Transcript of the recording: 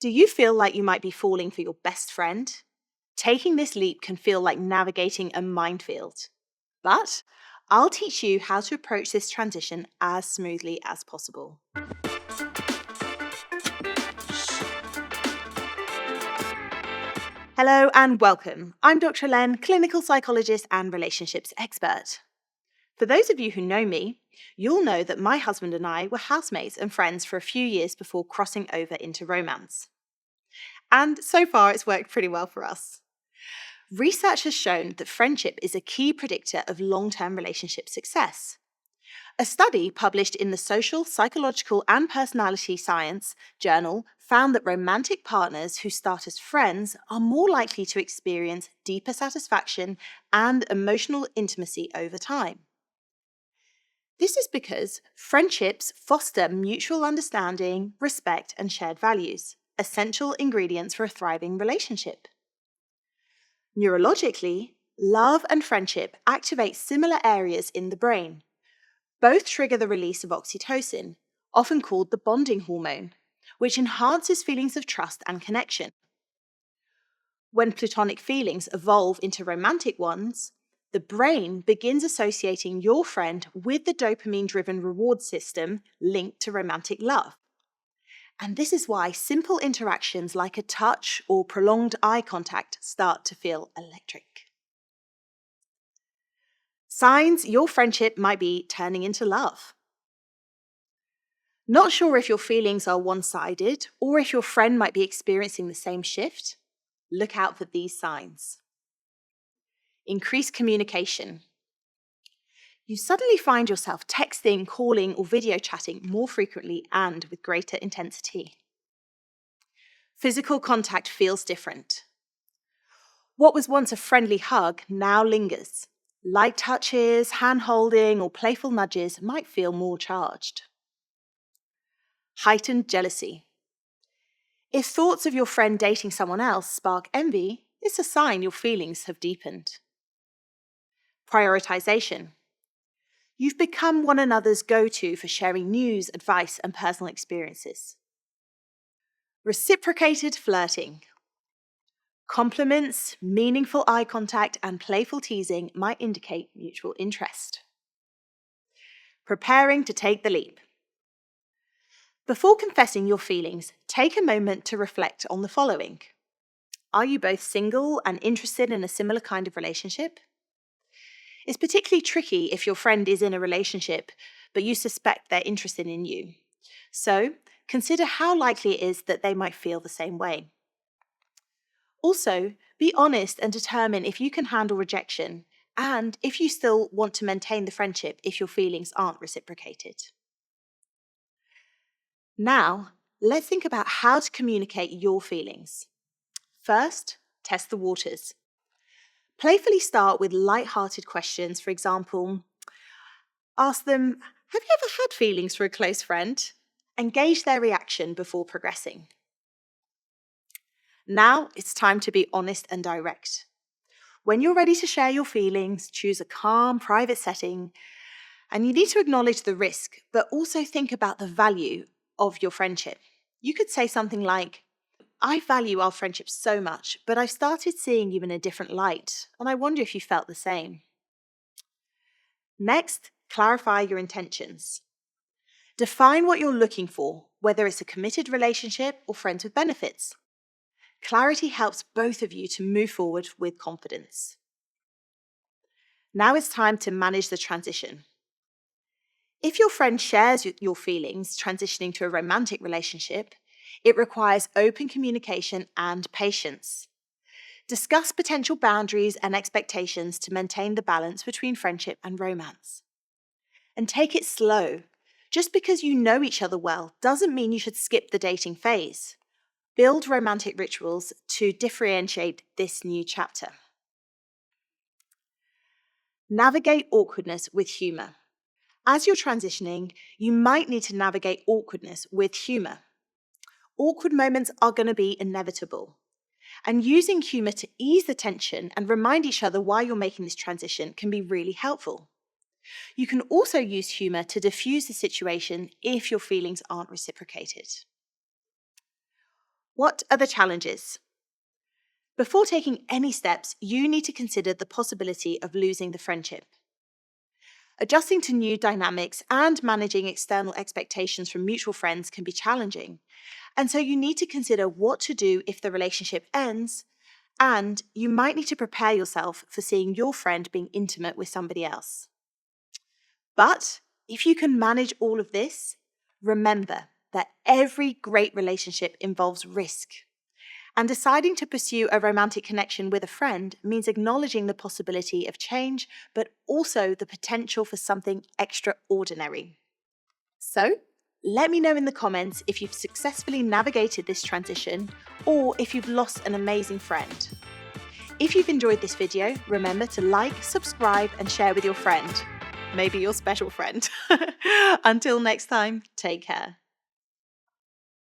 Do you feel like you might be falling for your best friend? Taking this leap can feel like navigating a minefield. But I'll teach you how to approach this transition as smoothly as possible. Hello and welcome. I'm Dr. Helene, clinical psychologist and relationships expert. For those of you who know me, you'll know that my husband and I were housemates and friends for a few years before crossing over into romance. And so far, it's worked pretty well for us. Research has shown that friendship is a key predictor of long-term relationship success. A study published in the Social, Psychological and Personality Science journal found that romantic partners who start as friends are more likely to experience deeper satisfaction and emotional intimacy over time. This is because friendships foster mutual understanding, respect, and shared values, essential ingredients for a thriving relationship. Neurologically, love and friendship activate similar areas in the brain. Both trigger the release of oxytocin, often called the bonding hormone, which enhances feelings of trust and connection. When platonic feelings evolve into romantic ones, the brain begins associating your friend with the dopamine-driven reward system linked to romantic love. And this is why simple interactions like a touch or prolonged eye contact start to feel electric. Signs your friendship might be turning into love. Not sure if your feelings are one-sided or if your friend might be experiencing the same shift? Look out for these signs. Increased communication. You suddenly find yourself texting, calling, or video chatting more frequently and with greater intensity. Physical contact feels different. What was once a friendly hug now lingers. Light touches, hand-holding, or playful nudges might feel more charged. Heightened jealousy. If thoughts of your friend dating someone else spark envy, it's a sign your feelings have deepened. Prioritization. You've become one another's go-to for sharing news, advice, and personal experiences. Reciprocated flirting. Compliments, meaningful eye contact, and playful teasing might indicate mutual interest. Preparing to take the leap. Before confessing your feelings, take a moment to reflect on the following. Are you both single and interested in a similar kind of relationship? It's particularly tricky if your friend is in a relationship, but you suspect they're interested in you. So, consider how likely it is that they might feel the same way. Also, be honest and determine if you can handle rejection and if you still want to maintain the friendship if your feelings aren't reciprocated. Now, let's think about how to communicate your feelings. First, test the waters. Playfully start with light-hearted questions. For example, ask them, have you ever had feelings for a close friend? And gauge their reaction before progressing. Now it's time to be honest and direct. When you're ready to share your feelings, choose a calm, private setting. And you need to acknowledge the risk, but also think about the value of your friendship. You could say something like, I value our friendship so much, but I've started seeing you in a different light, and I wonder if you felt the same. Next, clarify your intentions. Define what you're looking for, whether it's a committed relationship or friends with benefits. Clarity helps both of you to move forward with confidence. Now it's time to manage the transition. If your friend shares your feelings transitioning to a romantic relationship, it requires open communication and patience. Discuss potential boundaries and expectations to maintain the balance between friendship and romance. And take it slow. Just because you know each other well doesn't mean you should skip the dating phase. Build romantic rituals to differentiate this new chapter. Navigate awkwardness with humor. As you're transitioning, you might need to navigate awkwardness with humor. Awkward moments are going to be inevitable. And using humor to ease the tension and remind each other why you're making this transition can be really helpful. You can also use humor to diffuse the situation if your feelings aren't reciprocated. What are the challenges? Before taking any steps, you need to consider the possibility of losing the friendship. Adjusting to new dynamics and managing external expectations from mutual friends can be challenging, and so you need to consider what to do if the relationship ends, and you might need to prepare yourself for seeing your friend being intimate with somebody else. But if you can manage all of this, remember that every great relationship involves risk. And deciding to pursue a romantic connection with a friend means acknowledging the possibility of change, but also the potential for something extraordinary. So, let me know in the comments if you've successfully navigated this transition or if you've lost an amazing friend. If you've enjoyed this video, remember to like, subscribe, and share with your friend. Maybe your special friend. Until next time, take care.